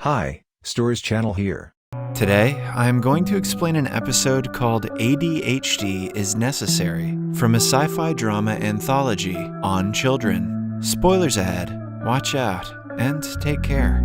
Hi, Stores Channel here. Today, I am going to explain an episode called ADHD is Necessary from a sci-fi drama anthology on children. Spoilers ahead, watch out, and take care.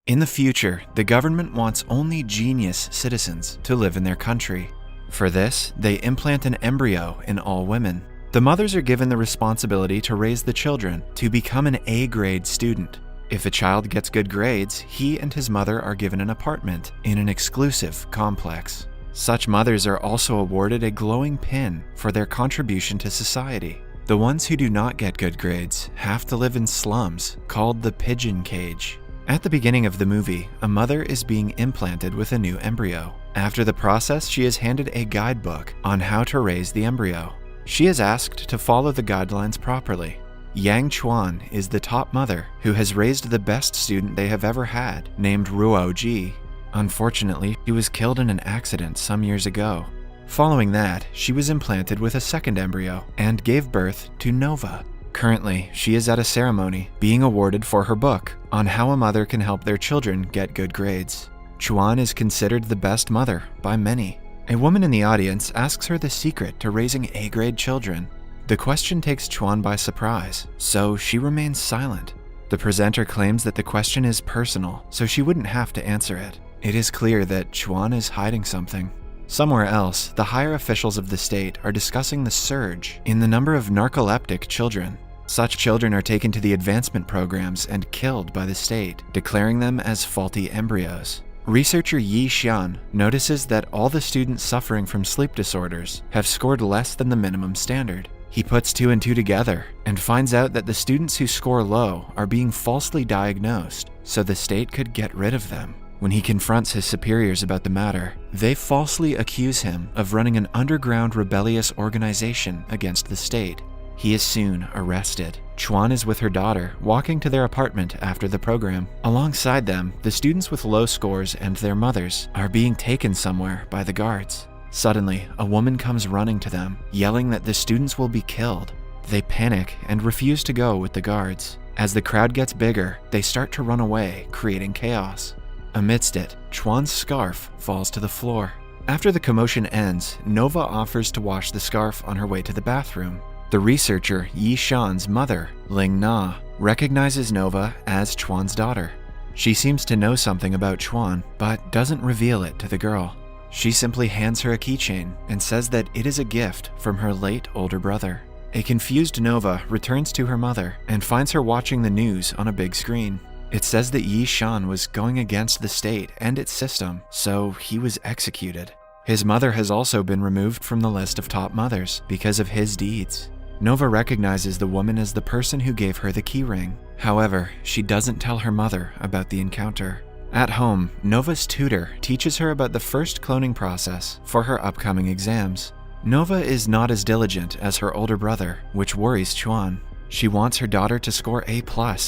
In the future, the government wants only genius citizens to live in their country. For this, they implant an embryo in all women. The mothers are given the responsibility to raise the children to become an A-grade student. If a child gets good grades, he and his mother are given an apartment in an exclusive complex. Such mothers are also awarded a glowing pin for their contribution to society. The ones who do not get good grades have to live in slums called the pigeon cage. At the beginning of the movie, a mother is being implanted with a new embryo. After the process, she is handed a guidebook on how to raise the embryo. She is asked to follow the guidelines properly. Yang Chuan is the top mother who has raised the best student they have ever had, named Ruo Ji. Unfortunately, he was killed in an accident some years ago. Following that, she was implanted with a second embryo and gave birth to Nova. Currently, she is at a ceremony being awarded for her book on how a mother can help their children get good grades. Chuan is considered the best mother by many. A woman in the audience asks her the secret to raising A-grade children. The question takes Chuan by surprise, so she remains silent. The presenter claims that the question is personal, so she wouldn't have to answer it. It is clear that Chuan is hiding something. Somewhere else, the higher officials of the state are discussing the surge in the number of narcoleptic children. Such children are taken to the advancement programs and killed by the state, declaring them as faulty embryos. Researcher Yi Xian notices that all the students suffering from sleep disorders have scored less than the minimum standard. He puts two and two together and finds out that the students who score low are being falsely diagnosed, so the state could get rid of them. When he confronts his superiors about the matter, they falsely accuse him of running an underground rebellious organization against the state. He is soon arrested. Chuan is with her daughter, walking to their apartment after the program. Alongside them, the students with low scores and their mothers are being taken somewhere by the guards. Suddenly, a woman comes running to them, yelling that the students will be killed. They panic and refuse to go with the guards. As the crowd gets bigger, they start to run away, creating chaos. Amidst it, Chuan's scarf falls to the floor. After the commotion ends, Nova offers to wash the scarf on her way to the bathroom. The researcher Yi Shan's mother, Ling Na, recognizes Nova as Chuan's daughter. She seems to know something about Chuan, but doesn't reveal it to the girl. She simply hands her a keychain and says that it is a gift from her late older brother. A confused Nova returns to her mother and finds her watching the news on a big screen. It says that Yi Shan was going against the state and its system, so he was executed. His mother has also been removed from the list of top mothers because of his deeds. Nova recognizes the woman as the person who gave her the keyring. However, she doesn't tell her mother about the encounter. At home, Nova's tutor teaches her about the first cloning process for her upcoming exams. Nova is not as diligent as her older brother, which worries Chuan. She wants her daughter to score A+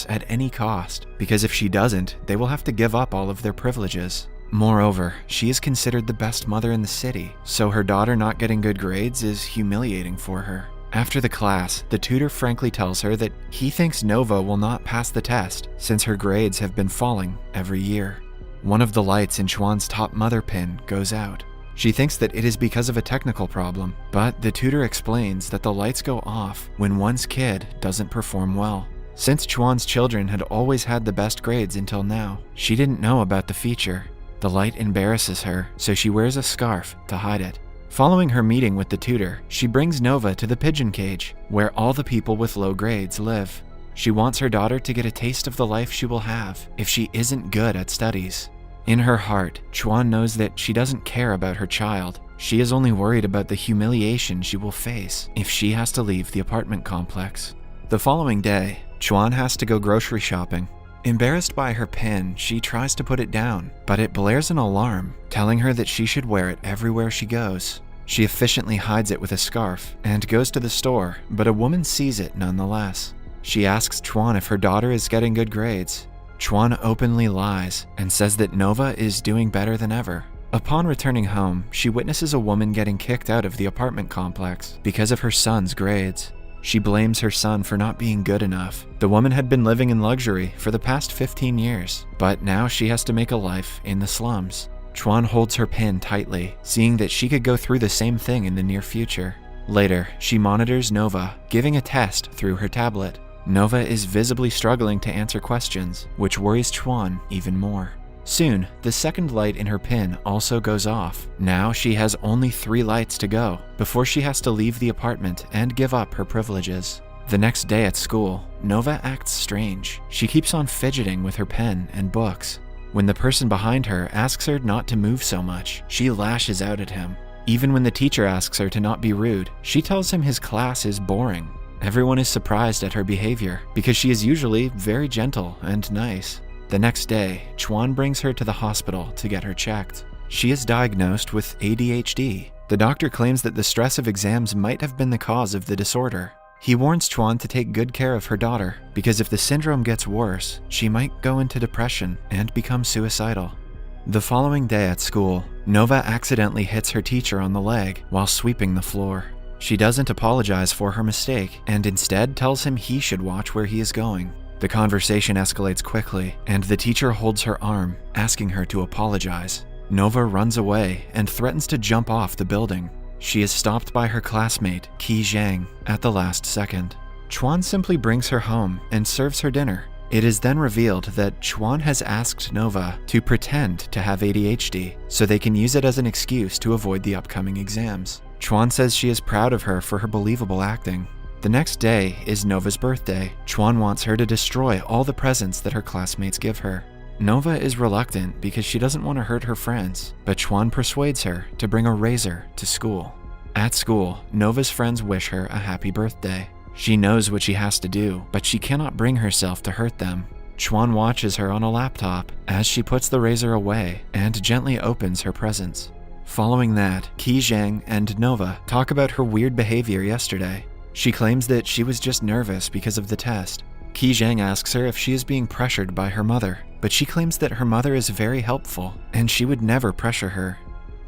at any cost, because if she doesn't, they will have to give up all of their privileges. Moreover, she is considered the best mother in the city, so her daughter not getting good grades is humiliating for her. After the class, the tutor frankly tells her that he thinks Nova will not pass the test since her grades have been falling every year. One of the lights in Chuan's top mother pin goes out. She thinks that it is because of a technical problem, but the tutor explains that the lights go off when one's kid doesn't perform well. Since Chuan's children had always had the best grades until now, she didn't know about the feature. The light embarrasses her, so she wears a scarf to hide it. Following her meeting with the tutor, she brings Nova to the pigeon cage, where all the people with low grades live. She wants her daughter to get a taste of the life she will have if she isn't good at studies. In her heart, Chuan knows that she doesn't care about her child. She is only worried about the humiliation she will face if she has to leave the apartment complex. The following day, Chuan has to go grocery shopping. Embarrassed by her pin, she tries to put it down, but it blares an alarm, telling her that she should wear it everywhere she goes. She efficiently hides it with a scarf and goes to the store, but a woman sees it nonetheless. She asks Chuan if her daughter is getting good grades. Chuan openly lies and says that Nova is doing better than ever. Upon returning home, she witnesses a woman getting kicked out of the apartment complex because of her son's grades. She blames her son for not being good enough. The woman had been living in luxury for the past 15 years, but now she has to make a life in the slums. Chuan holds her pin tightly, seeing that she could go through the same thing in the near future. Later, she monitors Nova, giving a test through her tablet. Nova is visibly struggling to answer questions, which worries Chuan even more. Soon, the second light in her pin also goes off. Now she has only 3 lights to go before she has to leave the apartment and give up her privileges. The next day at school, Nova acts strange. She keeps on fidgeting with her pen and books. When the person behind her asks her not to move so much, she lashes out at him. Even when the teacher asks her to not be rude, she tells him his class is boring. Everyone is surprised at her behavior because she is usually very gentle and nice. The next day, Chuan brings her to the hospital to get her checked. She is diagnosed with ADHD. The doctor claims that the stress of exams might have been the cause of the disorder. He warns Chuan to take good care of her daughter because if the syndrome gets worse, she might go into depression and become suicidal. The following day at school, Nova accidentally hits her teacher on the leg while sweeping the floor. She doesn't apologize for her mistake and instead tells him he should watch where he is going. The conversation escalates quickly, and the teacher holds her arm, asking her to apologize. Nova runs away and threatens to jump off the building. She is stopped by her classmate, Qi Zhang, at the last second. Chuan simply brings her home and serves her dinner. It is then revealed that Chuan has asked Nova to pretend to have ADHD so they can use it as an excuse to avoid the upcoming exams. Chuan says she is proud of her for her believable acting. The next day is Nova's birthday. Chuan wants her to destroy all the presents that her classmates give her. Nova is reluctant because she doesn't want to hurt her friends, but Chuan persuades her to bring a razor to school. At school, Nova's friends wish her a happy birthday. She knows what she has to do, but she cannot bring herself to hurt them. Chuan watches her on a laptop as she puts the razor away and gently opens her presents. Following that, Qi Zhang and Nova talk about her weird behavior yesterday. She claims that she was just nervous because of the test. Qi Zhang asks her if she is being pressured by her mother, but she claims that her mother is very helpful and she would never pressure her.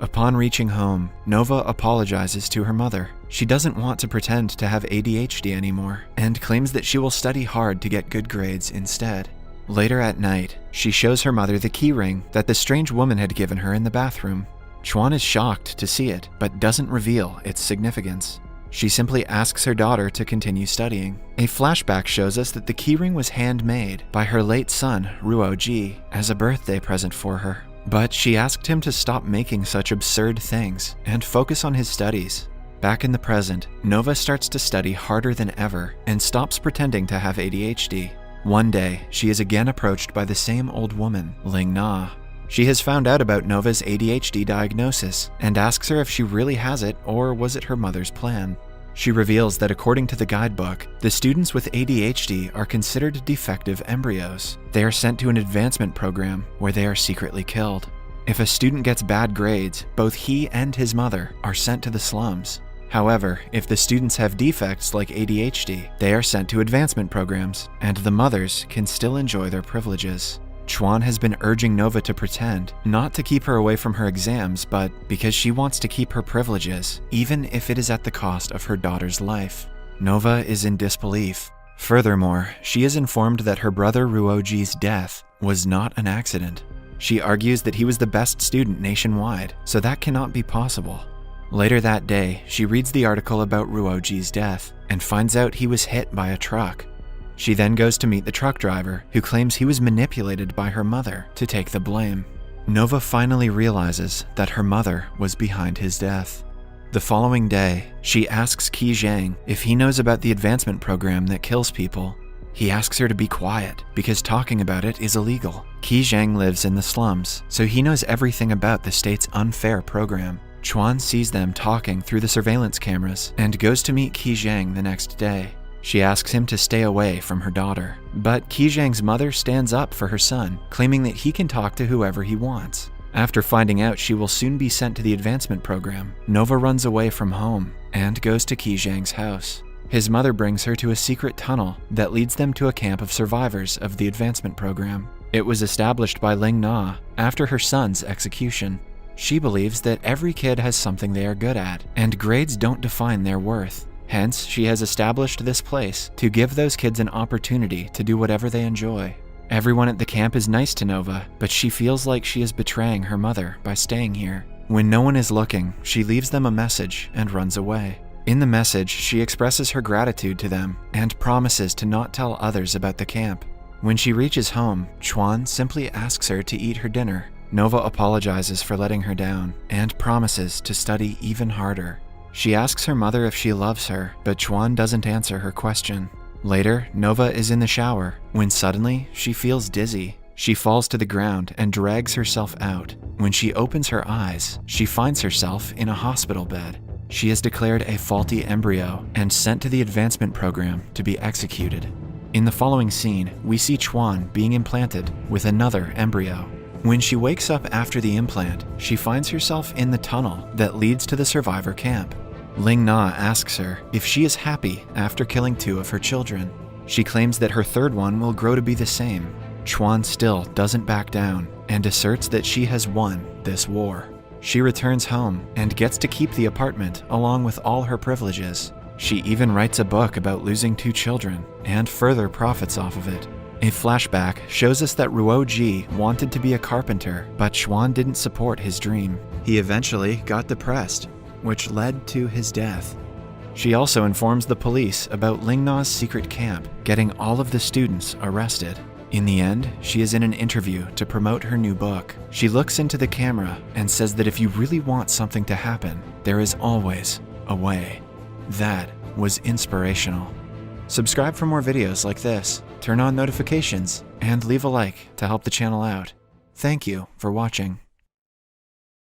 Upon reaching home, Nova apologizes to her mother. She doesn't want to pretend to have ADHD anymore and claims that she will study hard to get good grades instead. Later at night, she shows her mother the key ring that the strange woman had given her in the bathroom. Chuan is shocked to see it, but doesn't reveal its significance. She simply asks her daughter to continue studying. A flashback shows us that the keyring was handmade by her late son, Ruo Ji, as a birthday present for her. But she asked him to stop making such absurd things and focus on his studies. Back in the present, Nova starts to study harder than ever and stops pretending to have ADHD. One day, she is again approached by the same old woman, Ling Na. She has found out about Nova's ADHD diagnosis and asks her if she really has it or was it her mother's plan. She reveals that according to the guidebook, the students with ADHD are considered defective embryos. They are sent to an advancement program where they are secretly killed. If a student gets bad grades, both he and his mother are sent to the slums. However, if the students have defects like ADHD, they are sent to advancement programs, and the mothers can still enjoy their privileges. Chuan has been urging Nova to pretend, not to keep her away from her exams, but because she wants to keep her privileges, even if it is at the cost of her daughter's life. Nova is in disbelief. Furthermore, she is informed that her brother Ruoji's death was not an accident. She argues that he was the best student nationwide, so that cannot be possible. Later that day, she reads the article about Ruoji's death and finds out he was hit by a truck. She then goes to meet the truck driver, who claims he was manipulated by her mother to take the blame. Nova finally realizes that her mother was behind his death. The following day, she asks Qi Zhang if he knows about the advancement program that kills people. He asks her to be quiet because talking about it is illegal. Qi Zhang lives in the slums, so he knows everything about the state's unfair program. Chuan sees them talking through the surveillance cameras and goes to meet Qi Zhang the next day. She asks him to stay away from her daughter, but Qi Zhang's mother stands up for her son, claiming that he can talk to whoever he wants. After finding out she will soon be sent to the advancement program, Nova runs away from home and goes to Qi Zhang's house. His mother brings her to a secret tunnel that leads them to a camp of survivors of the advancement program. It was established by Ling Na after her son's execution. She believes that every kid has something they are good at, and grades don't define their worth. Hence, she has established this place to give those kids an opportunity to do whatever they enjoy. Everyone at the camp is nice to Nova, but she feels like she is betraying her mother by staying here. When no one is looking, she leaves them a message and runs away. In the message, she expresses her gratitude to them and promises to not tell others about the camp. When she reaches home, Chuan simply asks her to eat her dinner. Nova apologizes for letting her down and promises to study even harder. She asks her mother if she loves her, but Chuan doesn't answer her question. Later, Nova is in the shower when suddenly she feels dizzy. She falls to the ground and drags herself out. When she opens her eyes, she finds herself in a hospital bed. She is declared a faulty embryo and sent to the advancement program to be executed. In the following scene, we see Chuan being implanted with another embryo. When she wakes up after the implant, she finds herself in the tunnel that leads to the survivor camp. Ling Na asks her if she is happy after killing 2 of her children. She claims that her third one will grow to be the same. Chuan still doesn't back down and asserts that she has won this war. She returns home and gets to keep the apartment along with all her privileges. She even writes a book about losing 2 children and further profits off of it. A flashback shows us that Ruo Ji wanted to be a carpenter, but Chuan didn't support his dream. He eventually got depressed, which led to his death. She also informs the police about Ling Na's secret camp, getting all of the students arrested. In the end, she is in an interview to promote her new book. She looks into the camera and says that if you really want something to happen, there is always a way. That was inspirational. Subscribe for more videos like this, turn on notifications, and leave a like to help the channel out. Thank you for watching.